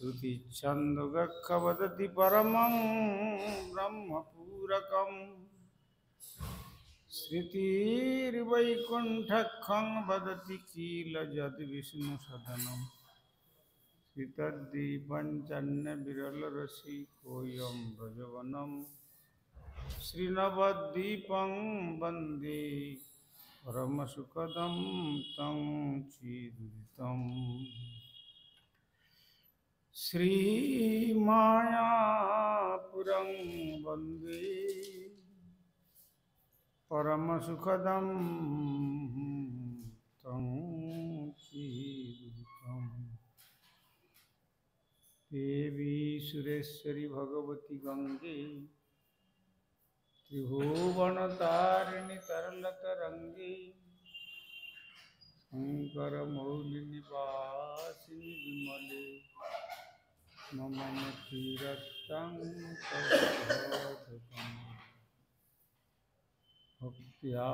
श्रुतिछन्दोगक्ख वदति परमं ब्रह्मपूरकम् श्रुतिर्वैकुण्ठखं वदति किल यद्विष्णुसदनं श्रितद्दीपञ्चन्यविरलरसिकोऽयं व्रजवनं श्रीनवद्वीपं वन्दे परमसुखदं तं चिदुरितम् श्रीमायापुरं वन्दे परमसुखदं तं चिदुरितम् देवी सुरेश्वरी भगवती गंगे त्रिभुवनतारिणी तरलतरंगे शंकरमौलिनिवासिनि विमले मम तीरस्थं तवोधकम् भक्त्या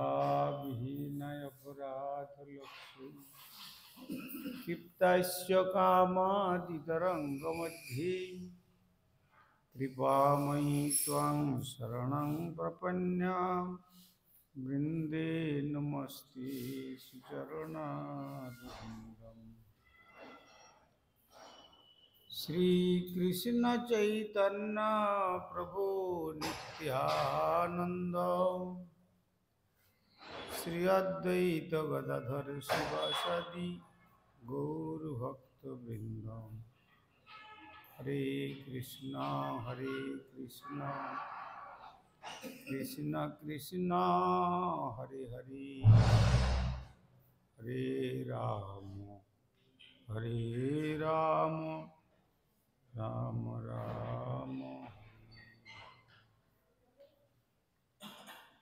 विहीनयपराधलक्ष्मी क्षिप्तस्य कामादितरङ्गमध्ये कृपामयि त्वां शरणं प्रपन्ना वृन्दे नमस्ते सुचरणारविन्दम् श्रीकृष्ण चैतन्य प्रभु नित्यानंद श्री अद्वैत गदाधर शिवासादि गौरभक्तवृंद हरे कृष्णा कृष्ण कृष्ण हरे हरे हरे राम राम राम।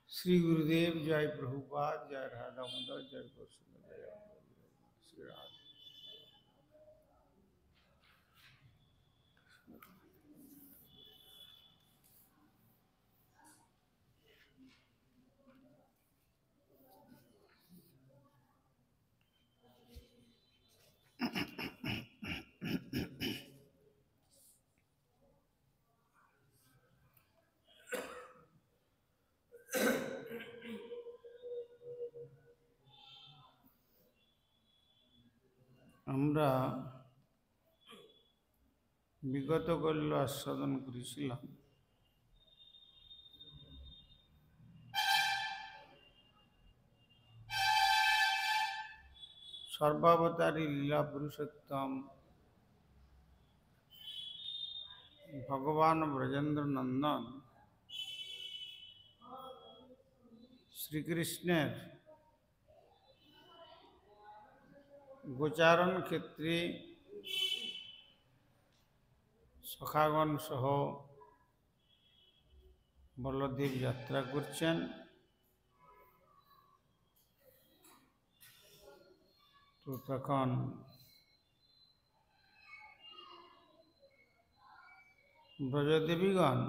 श्री गुरुदेव जय प्रभुपाद जय राधा दामोदर जय गोस्वामी जय श्री राम। আমরা বিগত কল্য আস্বাদন করেছিলাম সর্বাবতারী লীলা পুরুষোত্তম ভগবান ব্রজেন্দ্র নন্দন শ্রীকৃষ্ণের গোচারণ ক্ষেত্রে সখাগণ সহ বলদেব যাত্রা করছেন। তো তখন ব্রজদেবীগণ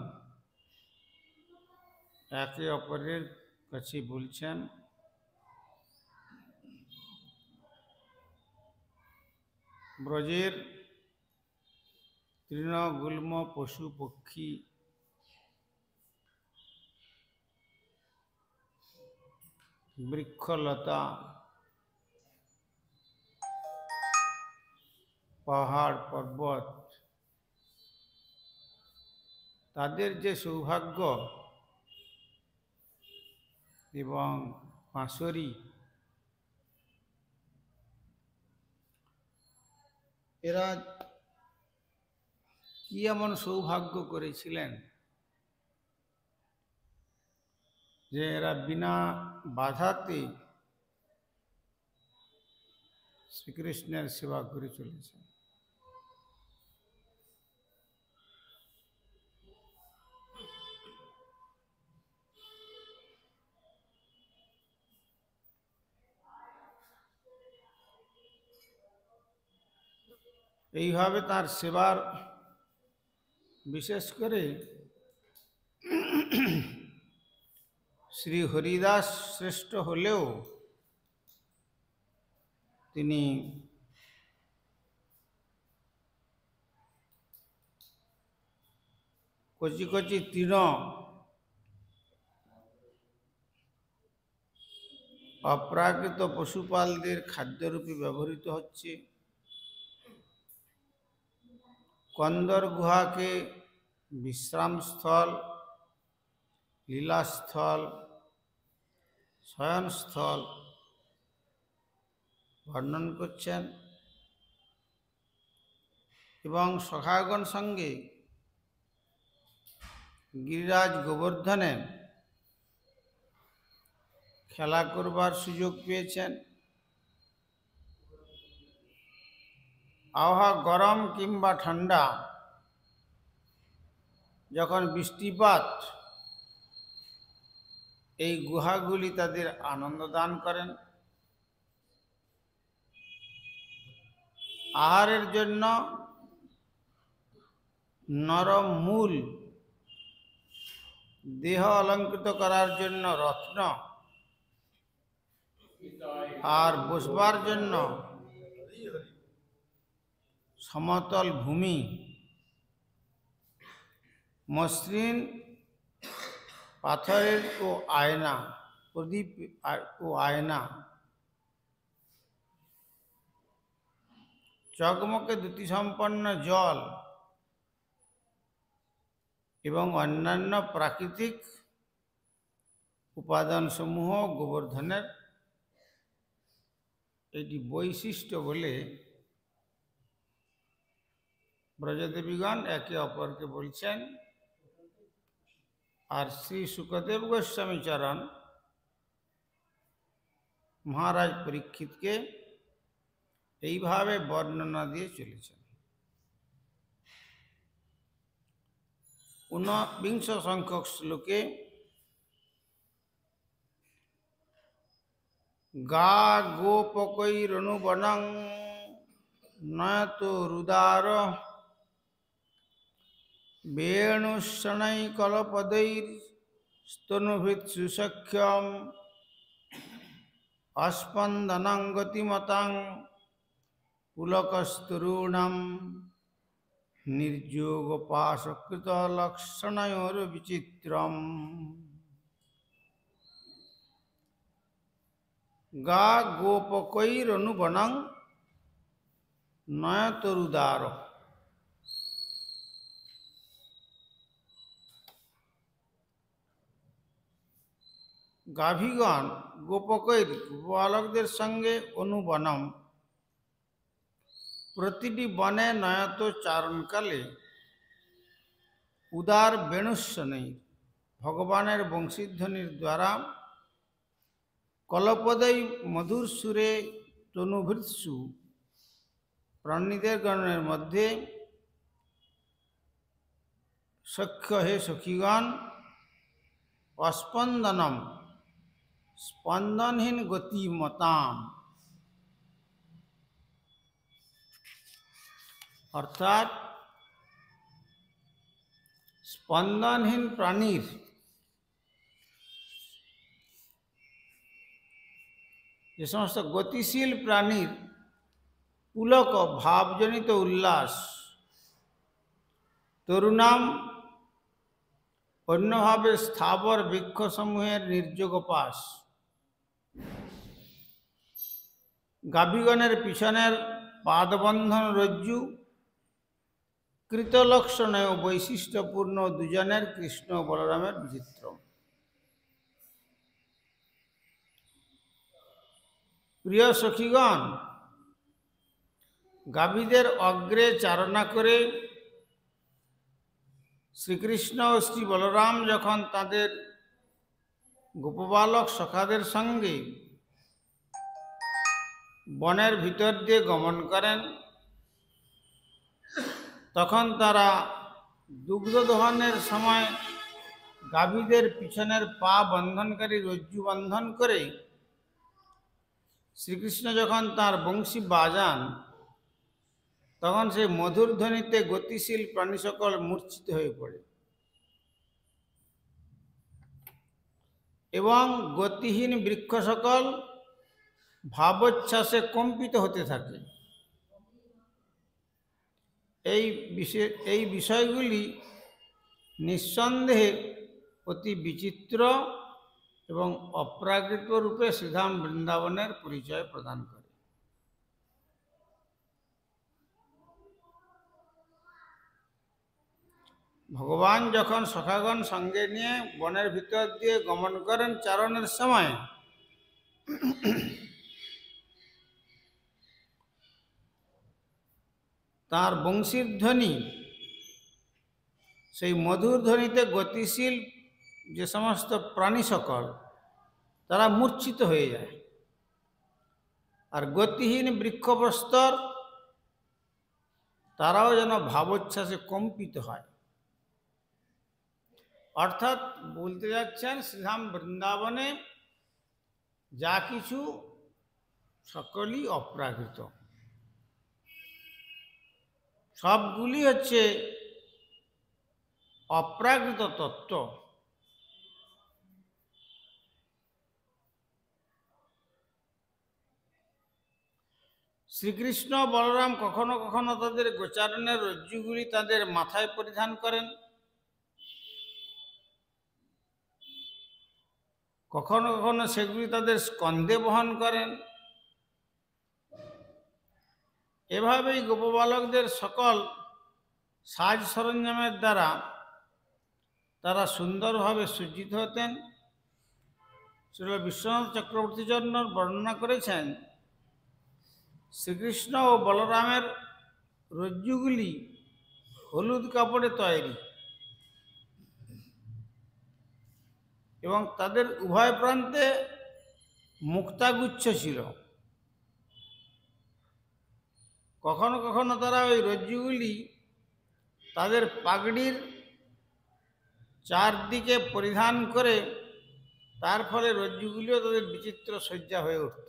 একে অপরের কাছে বলছেন ব্রজের তৃণগুল্ম পশু পক্ষী বৃক্ষলতা পাহাড় পর্বত তাদের যে সৌভাগ্য এবং পাঁশরি এরা কি এমন সৌভাগ্য করেছিলেন যে এরা বিনা বাধাতে শ্রীকৃষ্ণের সেবা করে চলেছে। এইভাবে তার সেবার বিশেষ করে শ্রী হরিদাস শ্রেষ্ঠ হলেও তিনি কচি কচি তৃণ অপ্রাকৃত পশুপালদের খাদ্যরূপে ব্যবহৃত হচ্ছে। কন্দর গুহাকে বিশ্রামস্থল, লীলাস্থল, শয়নস্থল বর্ণন করছেন এবং সখাগণ সঙ্গে গিরিরাজ গোবর্ধনে খেলা করবার সুযোগ পেয়েছেন। আবহাওয়া গরম কিংবা ঠান্ডা, যখন বৃষ্টিপাত, এই গুহাগুলি তাদের আনন্দ দান করেন। আহারের জন্য নরম মূল, দেহ অলঙ্কৃত করার জন্য রত্ন, আর বসবার জন্য সমতল ভূমি, মসৃণ পাথরের ও আয়না, প্রদীপ ও আয়না, চকমকে দ্যুতিসম্পন্ন জল এবং অন্যান্য প্রাকৃতিক উপাদানসমূহ গোবর্ধনের এটি বৈশিষ্ট্য বলে ব্রজদেবীগণ একে অপরকে বলছেন। আর শ্রী শুকদেব গোস্বামী চরণ মহারাজ পরীক্ষিতকে এইভাবে বর্ণনা দিয়ে চলেছেন। 49 সংখ্যক শ্লোকে গা গোপকৈরনুবনং নয়তো রুদার বেণুশনৈকলপदैर् স্তনুভিৎসুসখ্যম অস্পন্দনং গতিমতাং পুলকস্তরূণাম নির্যোগপাশকৃত লক্ষণয়োর বিচিত্রম। গা গোপকৈরনুবনং নয়তরুদার। গাভীগণ গোপকৈর বালকদের সঙ্গে অনুবনম, প্রতিটি বনে নয়ত চারণকালে উদার বেণুস্বনেই, ভগবানের বংশীধ্বনির দ্বারা, কলপদৈ মধুর সুরে, তনুভৃৎসু প্রাণীদের গণের মধ্যে, সখ্য হে সখীগণ, অস্পন্দনম স্পন্দনহীন গতিমতাম, অর্থাৎ স্পন্দনহীন প্রাণীর যে সমস্ত গতিশীল প্রাণীর পুলক ভাবজনিত উল্লাস, তরুণাম অন্যভাবে স্থাবর বৃক্ষসমূহের নির্যোগ পাশ, গাভীগণের পিছনের পাদবন্ধন রজ্জু, কৃতলক্ষণেয় বৈশিষ্ট্যপূর্ণ দুজনের কৃষ্ণ বলরামের বিচিত্র। প্রিয় সখীগণ, গাভীদের অগ্রে চারণা করে শ্রীকৃষ্ণ ও শ্রী বলরাম যখন তাদের গোপবালক সখাদের সঙ্গে বনের ভিতর দিয়ে গমন করেন, তখন তারা দুগ্ধ দহনের সময় গাভীদের পিছনের পা বন্ধনকারী রজ্জু বন্ধন করে শ্রীকৃষ্ণ যখন তার বংশী বাজান, তখন সেই মধুর ধ্বনিতে গতিশীল প্রাণী সকল মূর্ছিত হয়ে পড়ে এবং গতিহীন বৃক্ষ সকল ভাবোচ্ছ্বাসে কম্পিত হতে থাকে। এই বিষয়গুলি নিঃসন্দেহে অতি বিচিত্র এবং অপ্রাকৃত রূপে শ্রীধাম বৃন্দাবনের পরিচয় প্রদান করে। ভগবান যখন সখাগণ সঙ্গে নিয়ে বনের ভিতর দিয়ে গমন করেন চারণের সময়, তার বংশীর ধ্বনি, সেই মধুর ধ্বনিতে গতিশীল যে সমস্ত প্রাণী সকল তারা মূর্ছিত হয়ে যায়, আর গতিহীন বৃক্ষপ্রস্তর তারাও যেন ভাবোচ্ছ্বাসে কম্পিত হয়। অর্থাৎ বলতে যাচ্ছেন শ্রীধাম বৃন্দাবনে যা কিছু সকলই অপ্রাকৃত, সবগুলি হচ্ছে অপ্রাকৃত তত্ত্ব। শ্রীকৃষ্ণ বলরাম কখনো কখনো তাদের গোচারণের রজ্জুগুলি তাদের মাথায় পরিধান করেন, কখনো কখনো সেগুলি তাদের স্কন্ধে বহন করেন। এভাবেই গোপবালকদের সকল সাজ সরঞ্জামের দ্বারা তারা সুন্দরভাবে সজ্জিত হতেন। শ্রীল বিশ্বনাথ চক্রবর্তীচন্দ্র বর্ণনা করেছেন, শ্রীকৃষ্ণ ও বলরামের রজ্জুগুলি হলুদ কাপড়ে তৈরি এবং তাদের উভয় প্রান্তে মুক্তাগুচ্ছ ছিল। কখনো কখনো তারা ওই রজ্জুগুলি তাদের পাগড়ির চারদিকে পরিধান করে, তার ফলে রজ্জুগুলিও তাদের বিচিত্র সজ্জা হয়ে উঠত।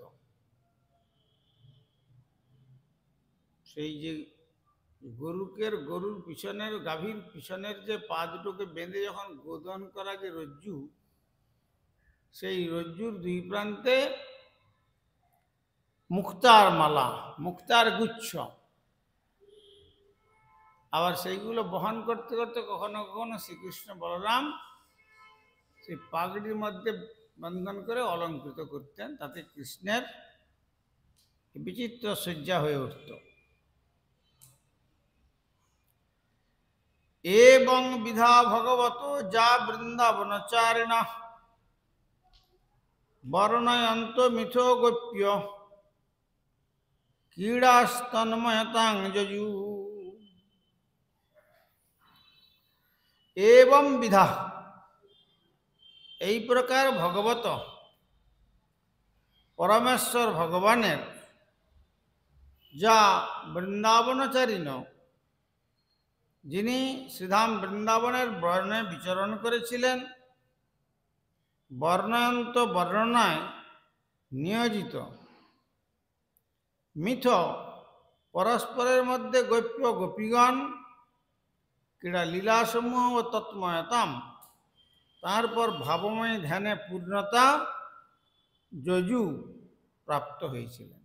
সেই যে গরুর পিছনের, গাভীর পিছনের যে পা দুটোকে বেঁধে যখন গোদন করা যে রজ্জু, সেই রজ্জুর দুই প্রান্তে মুক্তার মালা, মুক্তার গুচ্ছ, আবার সেইগুলো বহন করতে করতে কখনো কখনো শ্রীকৃষ্ণ বলরাম সেই পাগড়ির মধ্যে বন্ধন করে অলঙ্কৃত করতেন, তাতে কৃষ্ণের বিচিত্র সজ্জা হয়ে উঠত। এবং বিধা ভগবত যা বৃন্দাবনচারিণা বর্ণয়ন্ত মিথো গোপ্য ক্রীড়াস্তন্ময়তাং যজু। এবং বিধা, এই প্রকার ভগবত পরমেশ্বর ভগবানের যা বৃন্দাবনচারিণ, যিনি শ্রীধাম বৃন্দাবনের বর্ণে বিচরণ করেছিলেন, বর্ণয়ন্ত বর্ণনায় নিয়োজিত, মিথ পরস্পরের মধ্যে গোপ্য গোপীগণ, ক্রীড়া লীলাসমূহ ও তৎময়তাম, তারপর ভাবময় ধ্যানে পূর্ণতা যজু প্রাপ্ত হয়েছিলেন।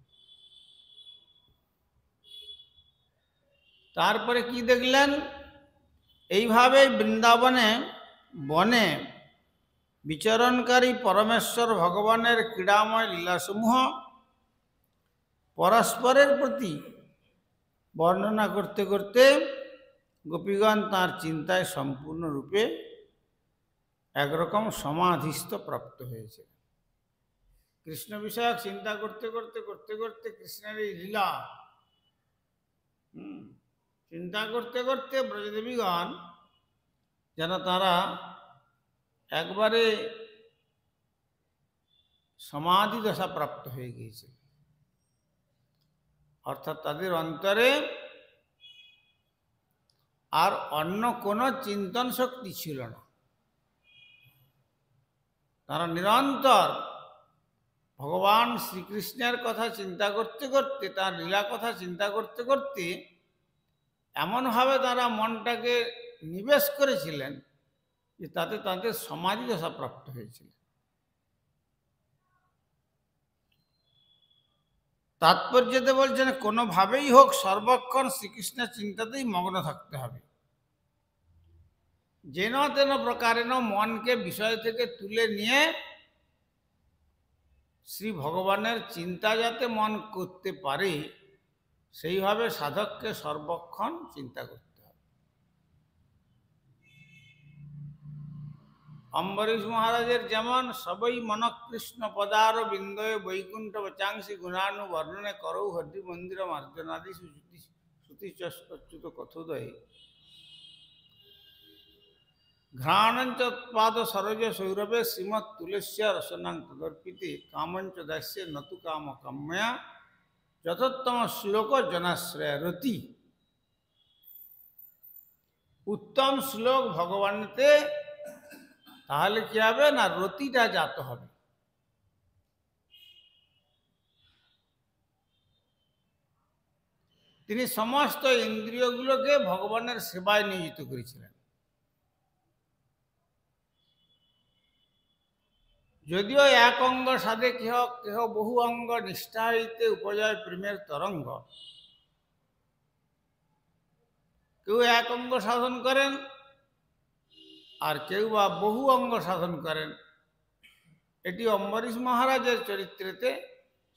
তারপরে কি দেখলেন? এইভাবে বৃন্দাবনে বনে বিচরণকারী পরমেশ্বর ভগবানের ক্রীড়াময় লীলাসমূহ পরস্পরের প্রতি বর্ণনা করতে করতে গোপীগণ তাঁর চিন্তায় সম্পূর্ণরূপে একরকম সমাধিস্থ প্রাপ্ত হয়েছে। কৃষ্ণ বিষয়ক চিন্তা করতে করতে করতে করতে কৃষ্ণের এই লীলা চিন্তা করতে করতে ব্রজদেবীগণ যেন তারা একবারে সমাধি দশা প্রাপ্ত হয়ে গিয়েছে, অর্থাৎ তাদের অন্তরে আর অন্য কোনো চিন্তন শক্তি ছিল না। তারা নিরন্তর ভগবান শ্রীকৃষ্ণের কথা চিন্তা করতে করতে, তার লীলা কথা চিন্তা করতে করতে এমনভাবে তারা মনটাকে নিবেশ করেছিলেন যে তাতে তাদের সমাধি দশা প্রাপ্ত হয়েছিল। তাৎপর্যতে বলছেন, কোনোভাবেই হোক সর্বক্ষণ শ্রীকৃষ্ণের চিন্তাতেই মগ্ন থাকতে হবে। যেন তেন প্রকারেণ মনকে বিষয় থেকে তুলে নিয়ে শ্রী ভগবানের চিন্তা যাতে মন করতে পারে, সেইভাবে সাধককে সর্বক্ষণ চিন্তা করতে হবে। অম্বরীশ মহারাজের যেমন সবই মনকৃষ্ণ পদার বিন্দয়ে বৈকুণ্ঠ বচাংসি গুণানু বর্ণনে করৌ হরি মন্দির মার্জনাদি শ্রুতিচ্যুত কথোদয়ে ঘ্রাণঞ্চৎপাদ সরোজ সৌরভে শ্রীমৎ তুলস্য রসনাং তদর্পিতে কামঞ্চ দাস্য নতু কাম কাম্যা যথোত্তম শ্লোক জনাশ্রয় রতি। উত্তম শ্লোক ভগবানেতে তাহলে কি হবে না, রতিটা জাত হবে। তিনি সমস্ত ইন্দ্রিয়গুলোকে ভগবানের সেবায় নিয়োজিত করেছিলেন। যদিও এক অঙ্গ সাধে কেহ কেহ বহু অঙ্গ নিষ্ঠা হইতে উপজয় প্রেমের তরঙ্গ, কেউ এক অঙ্গ সাধন করেন আর কেউ বা বহু অঙ্গ সাধন করেন। এটি অম্বরীশ মহারাজের চরিত্রেতে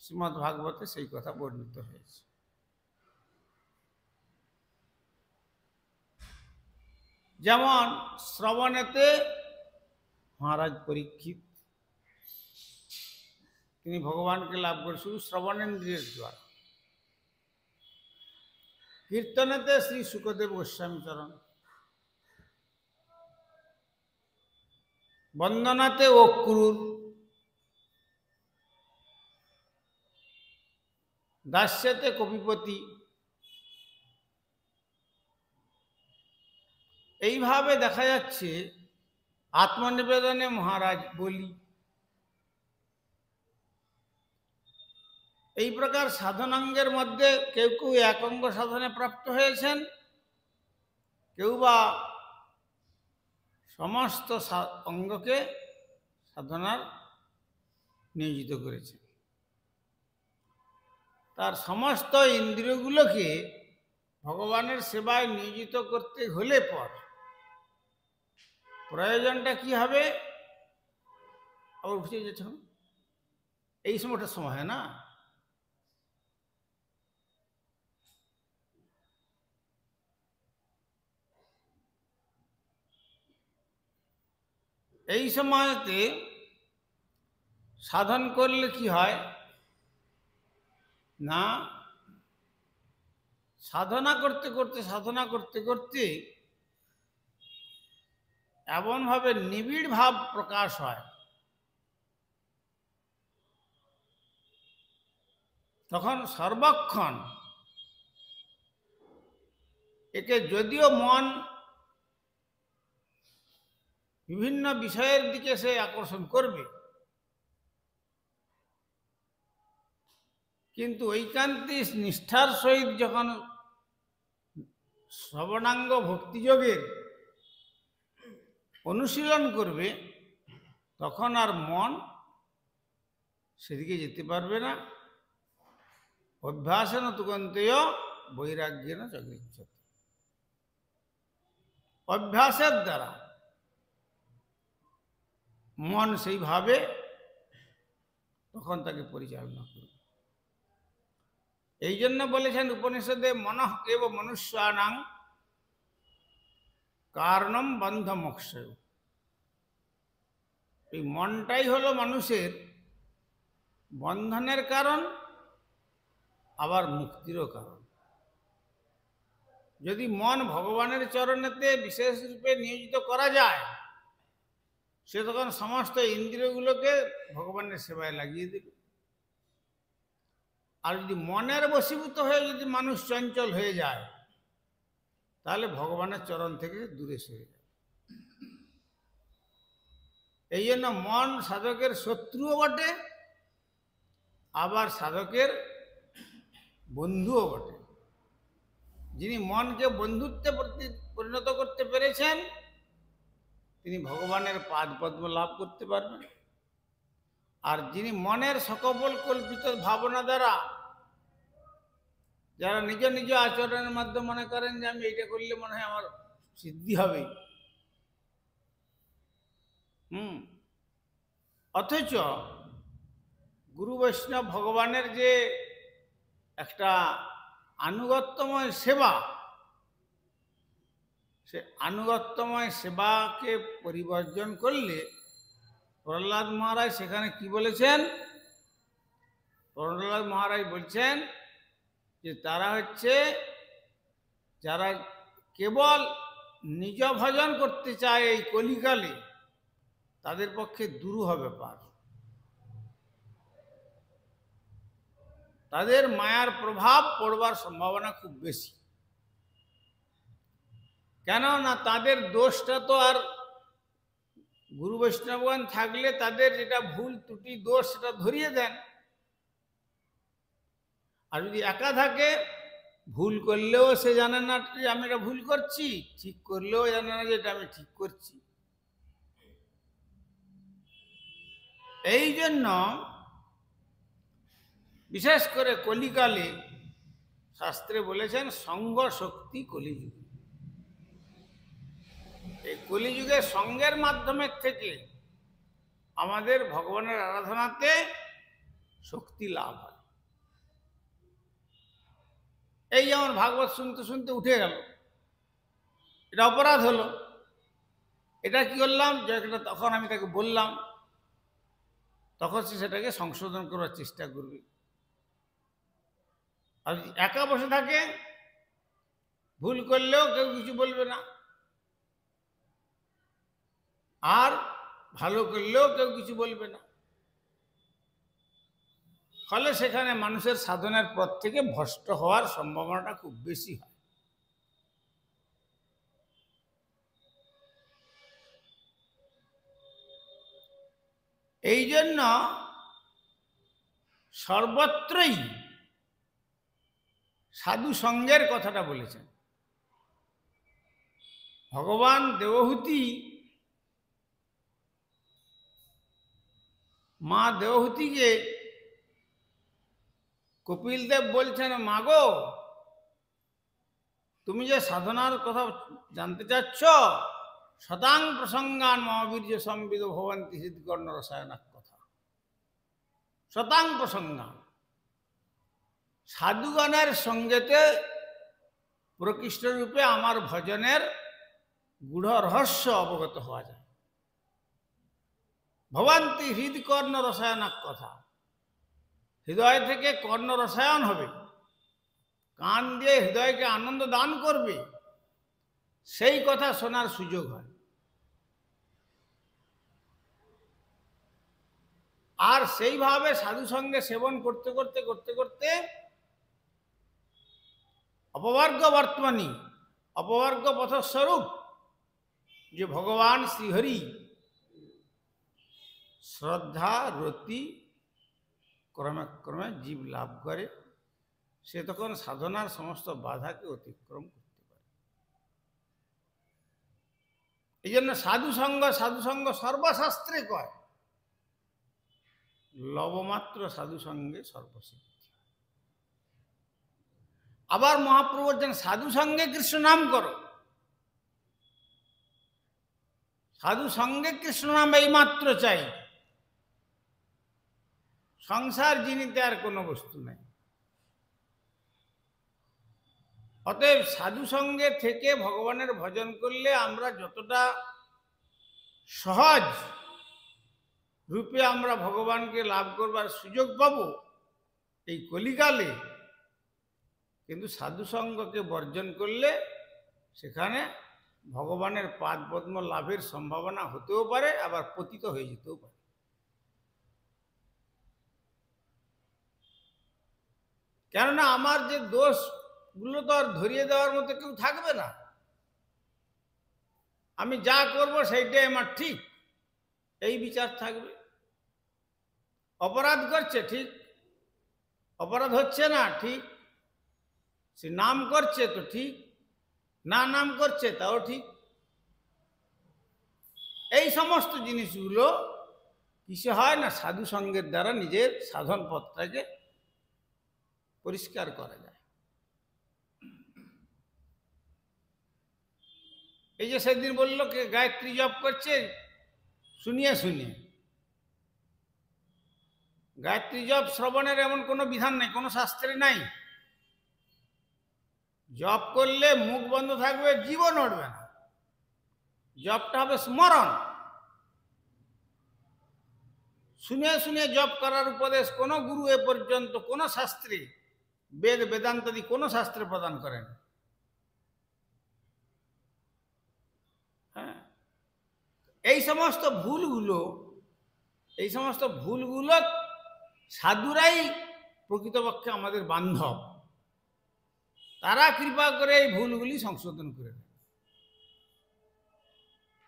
শ্রীমদ্ ভাগবতে সেই কথা বর্ণিত হয়েছে। যেমন শ্রবণেতে মহারাজ পরীক্ষিত তিনি ভগবানকে লাভ করে শুধু শ্রবণেন্দ্রিয়ের দ্বারা। কীর্তনেতে শ্রী শুকদেব গোস্বামী চরণ, বন্দনাতে অক্রুর, দাস্যতে কপিপতি। এইভাবে দেখা যাচ্ছে আত্মনিবেদনে মহারাজ বলি। এই প্রকার সাধনাঙ্গের মধ্যে কেউ কেউ এক অঙ্গ সাধনে প্রাপ্ত হয়েছেন, কেউ বা সমস্ত অঙ্গকে সাধনার নিয়োজিত করেছেন। তার সমস্ত ইন্দ্রিয়গুলোকে ভগবানের সেবায় নিয়োজিত করতে হলে পর প্রয়োজনটা কি হবে? আবার বুঝে যাচ্ছ, এই সময়টা সময় না, এই সময়তে সাধন করলে কি হয় না, সাধনা করতে করতে এমনভাবে নিবিড় ভাব প্রকাশ হয়, তখন সর্বক্ষণ একে যদিও মন বিভিন্ন বিষয়ের দিকে সে আকর্ষণ করবে, কিন্তু ঐকান্তিক নিষ্ঠার সহিত যখন শ্রবণাঙ্গ ভক্তিযোগের অনুশীলন করবে, তখন আর মন সেদিকে যেতে পারবে না। অভ্যাসেন তুকন্তেয় বৈরাগ্যেন চ গৃহ্যতে। অভ্যাসের দ্বারা মন সেইভাবে তখন তাকে পরিচালনা করবে। এই জন্য বলেছেন উপনিষদে, মনঃ এব মনুষ্যানাং কারণম বন্ধ মোক্ষয়। এই মনটাই হলো মানুষের বন্ধনের কারণ, আবার মুক্তিরও কারণ। যদি মন ভগবানের চরণেতে বিশেষ রূপে নিয়োজিত করা যায়, সে তখন সমস্ত ইন্দ্রিয়গুলোকে ভগবানের সেবায় লাগিয়ে দেবে। আর যদি মনের বশীভূত হয়ে যদি মানুষ চঞ্চল হয়ে যায়, তাহলে ভগবানের চরণ থেকে দূরে সরে যায়। এই জন্য মন সাধকের শত্রুও বটে, আবার সাধকের বন্ধুও বটে। যিনি মনকে বন্ধুত্বে পরিণত করতে পেরেছেন, তিনি ভগবানের পাদ পদ্ম লাভ করতে পারবেন। আর যিনি মনের সকল কল্পিত ভাবনা দ্বারা, যারা নিজ নিজ আচরণের মাধ্যমে মনে করেন যে আমি এইটা করলে মনে হয় আমার সিদ্ধি হবে, হুম। অথচ গুরু বৈষ্ণব ভগবানের যে একটা আনুগত্যময় সেবা, সে আনুগত্যময় সেবাকে পরিবর্জন করলে প্রহ্লাদ মহারাজ সেখানে কি বলেছেন? প্রহ্লাদ মহারাজ বলছেন যে তারা হচ্ছে যারা কেবল নিজ ভজন করতে চায় এই কলিকালে, তাদের পক্ষে দুরূহ ব্যাপার। তাদের মায়ার প্রভাব পড়বার সম্ভাবনা খুব বেশি। কেননা তাদের দোষটা তো আর গুরু বৈষ্ণবগণ থাকলে তাদের যেটা ভুল ত্রুটি দোষ সেটা ধরিয়ে দেন। আর যদি একা থাকে, ভুল করলেও সে জানে না যে আমি এটা ভুল করছি, ঠিক করলেও জানে না যে এটা আমি ঠিক করছি। এই জন্য বিশেষ করে কলিকালে শাস্ত্রে বলেছেন সঙ্গ শক্তি কলিযুগ। এই কলিযুগে সঙ্গের মাধ্যমে থেকে আমাদের ভগবানের আরাধনাতে শক্তি লাভ হয়। এই যেমন ভাগবত শুনতে শুনতে উঠে গেল, এটা অপরাধ হলো। এটা কি করলাম, যে এটা তখন আমি তাকে বললাম, তখন সে সেটাকে সংশোধন করার চেষ্টা করবে। আর যদি একা বসে থাকে, ভুল করলেও কেউ কিছু বলবে না, আর ভালো করলেও কেউ কিছু বলবে না। ফলে সেখানে মানুষের সাধনের পথ থেকে ভ্রষ্ট হওয়ার সম্ভাবনাটা খুব বেশি হয়। এই জন্য সর্বত্রই সাধু সঙ্গের কথাটা বলেছেন। ভগবান দেবহূতি, মা দেবহূতিকে কপিল দেব বলছেন, মাগো তুমি যে সাধনার কথা জানতে চাচ্ছ, শতাং প্রসঙ্গান মহাবীর্য সম্বিদ ভবন্তি হৃদকর্ণ রসায়নাক কথা। শতাং প্রসঙ্গান, সাধুগণের সঙ্গেতে প্রকৃষ্ট রূপে আমার ভজনের গূঢ় রহস্য অবগত হওয়া যায়। ভবন্তি হৃদকর্ণ রসায়নাক কথা, হৃদয় থেকে কর্ণ রসায়ন হবে, কান দিয়ে হৃদয়কে আনন্দ দান করবে, সেই কথা শোনার সুযোগ হয়। আর সেইভাবে সাধু সঙ্গে সেবন করতে করতে করতে করতে অপবর্গ বর্তমানী, অপবর্গ পথস্বরূপ যে ভগবান শ্রীহরি শ্রদ্ধা রতি ক্রমে ক্রমে জীব লাভ করে, সে তখন সাধনার সমস্ত বাধাকে অতিক্রম করতে পারে। এই জন্য সাধুসঙ্গ সর্বশাস্ত্রে কয়, লবমাত্র সাধুসঙ্গে সর্বসিদ্ধি। আবার মহাপ্রভু বলছেন সাধুসঙ্গে কৃষ্ণ নাম করো। সাধুসঙ্গে কৃষ্ণ নাম এইমাত্র চাই, সংসার জিনিতে আর কোনো বস্তু নাই। অতএব সাধুসঙ্গে থেকে ভগবানের ভজন করলে আমরা যতটা সহজ রূপে আমরা ভগবানকে লাভ করবার সুযোগ পাব এই কলিকালে, কিন্তু সাধুসঙ্গকে বর্জন করলে সেখানে ভগবানের পাদ পদ্ম লাভের সম্ভাবনা হতেও পারে, আবার পতিত হয়ে যেতেও পারে। কেননা আমার যে দোষগুলো তো আর ধরিয়ে দেওয়ার মতো কেউ থাকবে না। আমি যা করব সেইটাই আমার ঠিক, এই বিচার থাকবে। অপরাধ করছে ঠিক, অপরাধ হচ্ছে না ঠিক, সে নাম করছে তো ঠিক, না নাম করছে তাও ঠিক। এই সমস্ত জিনিসগুলো কিসে হয় না, সাধু সঙ্গের দ্বারা নিজের সাধন পথটাকে পরিষ্কার করা যায়। এই যে সেদিন বলল কে গায়ত্রী জপ করছে, শুনিয়ে শুনিয়ে। গায়ত্রী জপ শ্রবণের এমন কোনো বিধান নেই, কোনো শাস্ত্রে নাই। জপ করলে মুখ বন্ধ থাকবে, জীবন উঠবে না। জপটা হবে স্মরণ। শুনিয়ে শুনিয়ে জপ করার উপদেশ কোনো গুরু এ পর্যন্ত কোনো শাস্ত্রে, বেদ বেদান্তাদি কোনো শাস্ত্রে প্রদান করেন। হ্যাঁ, এই সমস্ত ভুলগুলো সাধুরাই প্রকৃতপক্ষে আমাদের বান্ধব। তারা কৃপা করে এই ভুলগুলি সংশোধন করে দেন।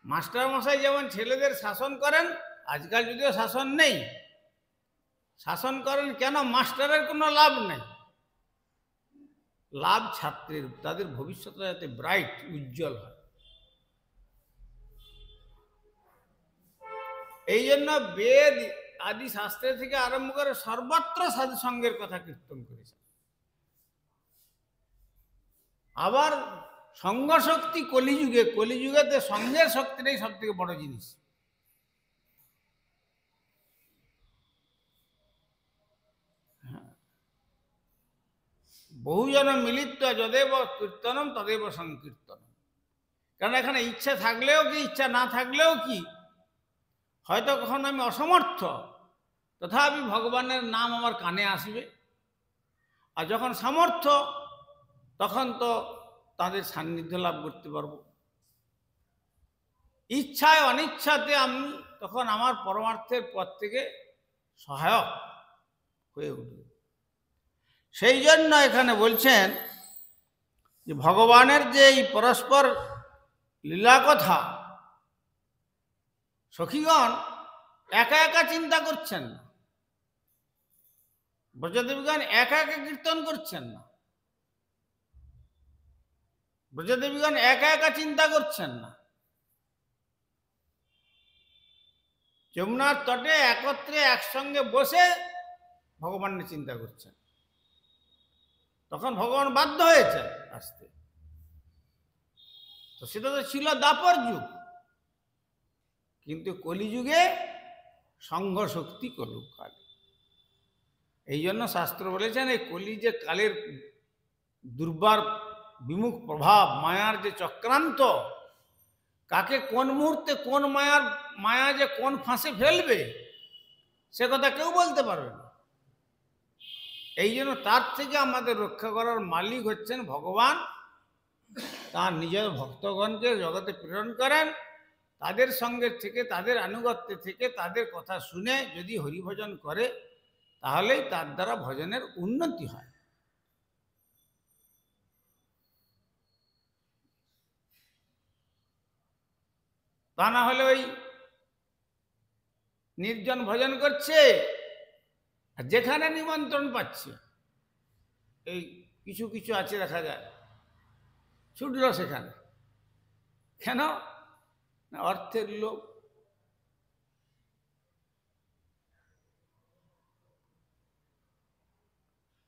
মাস্টার মশাই যেমন ছেলেদের শাসন করেন, আজকাল যদিও শাসন নেই, শাসন করেন কেন? মাস্টারের কোনো লাভ নেই, লাভ ছাত্রের, তাদের ভবিষ্যৎটা যাতে ব্রাইট, উজ্জ্বল হয়। এই জন্য বেদ আদি শাস্ত্রের থেকে আরম্ভ করে সর্বত্র সাধু সঙ্গের কথা কীর্তন করেছে। আবার সঙ্গ শক্তি কলিযুগেতে সঙ্গের শক্তিটাই সব থেকে বড় জিনিস। বহুজন মিলিত যদেব কীর্তনম তদেব সংকীর্তনম। কারণ এখানে ইচ্ছা থাকলেও কি, ইচ্ছা না থাকলেও কি, হয়তো কখন আমি অসমর্থ, তথাপি ভগবানের নাম আমার কানে আসবে। আর যখন সামর্থ্য, তখন তো তাদের সান্নিধ্য লাভ করতে পারবো। ইচ্ছায় অনিচ্ছাতে আমি তখন আমার পরমার্থের পথ থেকে সহায়ক হয়ে উঠবে। সেই জন্য এখানে বলছেন যে ভগবানের যে এই পরস্পর লীলা কথা সখীগণ একা একা চিন্তা করছেন না, ব্রজদেবীগণ একা একা কীর্তন করছেন না, ব্রজদেবীগণ একা একা চিন্তা করছেন না। যমুনার তটে একত্রে একসঙ্গে বসে ভগবানের চিন্তা করছেন। তখন ভগবান বাধ্য হয়েছেন আসতে। তো সেটা তো ছিল দাপর যুগ, কিন্তু কলিযুগে সংঘ শক্তি কলুক কাল। এই জন্য শাস্ত্র বলেছেন এই কলি যে কালের দুর্বার বিমুখ প্রভাব, মায়ার যে চক্রান্ত, কাকে কোন মুহূর্তে কোন মায়া যে কোন ফাঁসে ফেলবে সে কথা কেউ বলতে পারবে না। এই জন্য তার থেকে আমাদের রক্ষা করার মালিক হচ্ছেন ভগবান। তার নিজের ভক্তগণকে জগতে প্রেরণ করেন, তাদের সঙ্গে থেকে, তাদের আনুগত্যে থেকে, তাদের কথা শুনে যদি হরিভজন করে, তাহলেই তার দ্বারা ভজনের উন্নতি হয়। তা না হলে ওই নির্জন ভজন করছে, আর যেখানে নিমন্ত্রণ পাচ্ছে, এই কিছু কিছু আছে দেখা যায়, ছুটল সেখানে। কেন? না অর্থের লোভ।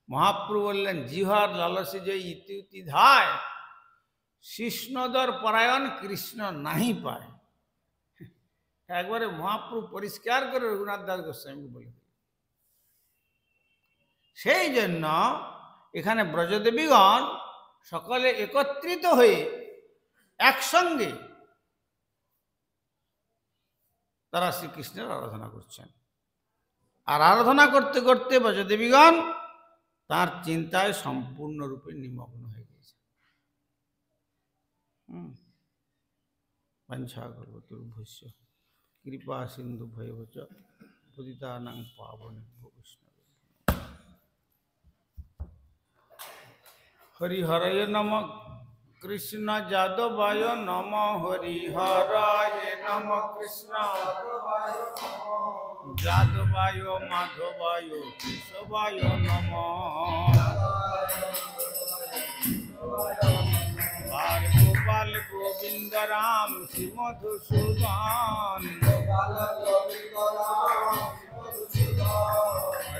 মহাপ্রভু বললেন জিহার লালসে যে ইতি উতি ধায়, কৃষ্ণদর পরায়ণ কৃষ্ণ নাহি পায়। একবারে মহাপ্রভু পরিষ্কার করে রঘুনাথ দাস গোস্বামীকে বলে দিলেন। সেই জন্য এখানে ব্রজদেবীগণ সকলে একত্রিত হয়ে একসঙ্গে তারা শ্রীকৃষ্ণের আরাধনা করছেন। আর আরাধনা করতে করতে ব্রজদেবীগণ তার চিন্তায় সম্পূর্ণরূপে নিমগ্ন হয়ে গেছে। বাঞ্ছাকল্পতরুভ্যশ্চ কৃপা সিন্ধু ভয়বচ পতিতানাং পাবনেভ্যো বৈষ্ণবেভ্যো হরিহরয় নমঃ। কৃষ্ণ যাদবায় নমঃ। হরিহরায় নমঃ। কৃষ্ণ যাদবায় মাধবায় কেশবায় নমঃ। আর গোপাল গোবিন্দ রাম শ্রী মধুসূদন।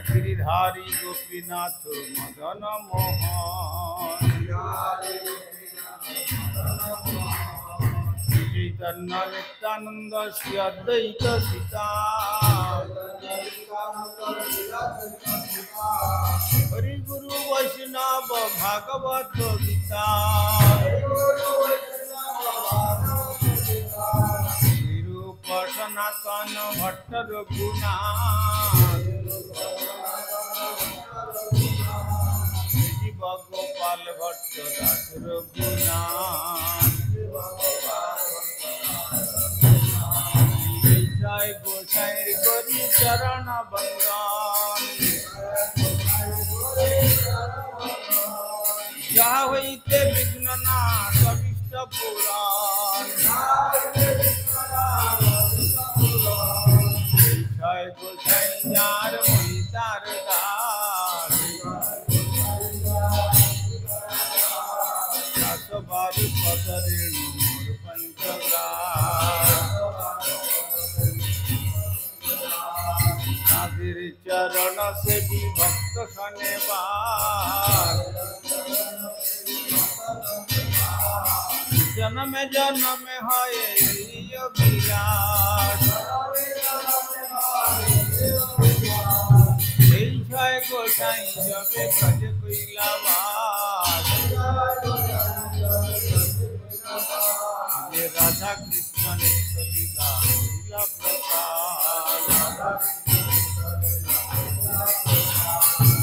গিরিধারী গোপীনাথ মদন মোহন। चैतन्य नित्यानंद श्री अद्वैत सीता हरि गुरु वैष्णव भागवत गीता श्री रूप सनातन भट्ट रघुनाथ जीव गोपाल भट्ट दास रघुनाथ जय गोसाई करी चरण बंदन जा होइते विघ्न नाश अभिष्ट पुराण जय गोसाई जार मोहितार दास बारी पदरेणु मोर पंचग्राम चरण से भी भक्त सनेबार जन्म जन्म है विराट जय गोसाई जबे ब्रज कुइलावास राधा कृष्ण नित्य लीला लीला प्रकार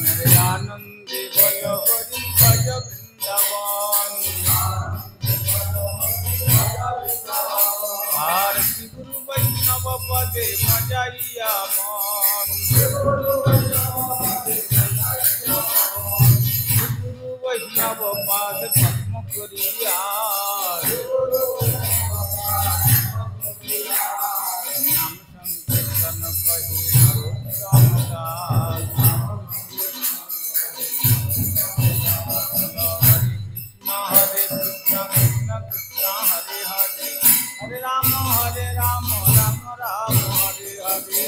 मेरे आनंदी बोलो हरि भज वृंदावन आरती गुरु वैष्णव पदे मजाइया मन गुरु वैष्णव पाद पद्म करिया नाम संकीर्तन कहि हरे कृष्ण कृष्ण कृष्ण हरे हरे हरे राम राम राम हरे हरे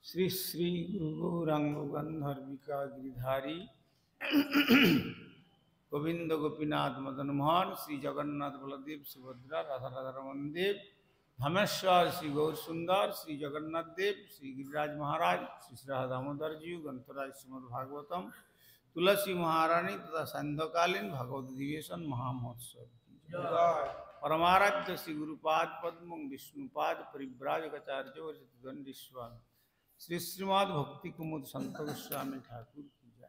श्री श्री गुरु गौरांग गंधर्विका गिरिधारी गोविंद गोपीनाथ मदन मोहन श्री जगन्नाथ बलदेव सुभद्रा राधा राधारमन देव धमेश्वर श्री गौर सुंदर श्री जगन्नाथ देव श्री गिरिराज महाराज श्री राधा दामोदर जी ग्रंथराज श्रीमद भागवतम तुलसी महारानी तथा संध्याकालीन भागवत अधिवेशन महामहोत्सव परमाराध्य श्री गुरुपाद पद्म विष्णुपाद परिव्राजकाचार्य दंडीश्वर श्री श्रीमद भक्ति कुमुद संत गोस्वामी ठाकुर की जय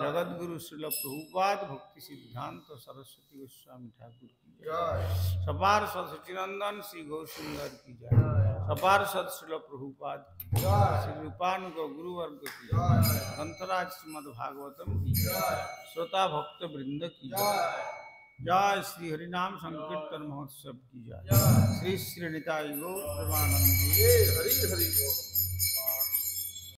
जगत गुरु श्रील प्रभुपाद भक्ति सिद्धांत सरस्वती गोस्वामी ठाकुर की जय सपार सचिनंदन श्री गौरसुंदर की जय सपार सत श्रील प्रभुपाद की जय श्री रूपानुग गुरुवर्ग की जय ग्रंथराज श्रीमद भागवतम की जय श्रोता भक्त वृंद की जय जय श्री हरिनाम संकीर्तन महोत्सव की जय श्री श्री निताई गौर प्रेमानंद हरि हरि।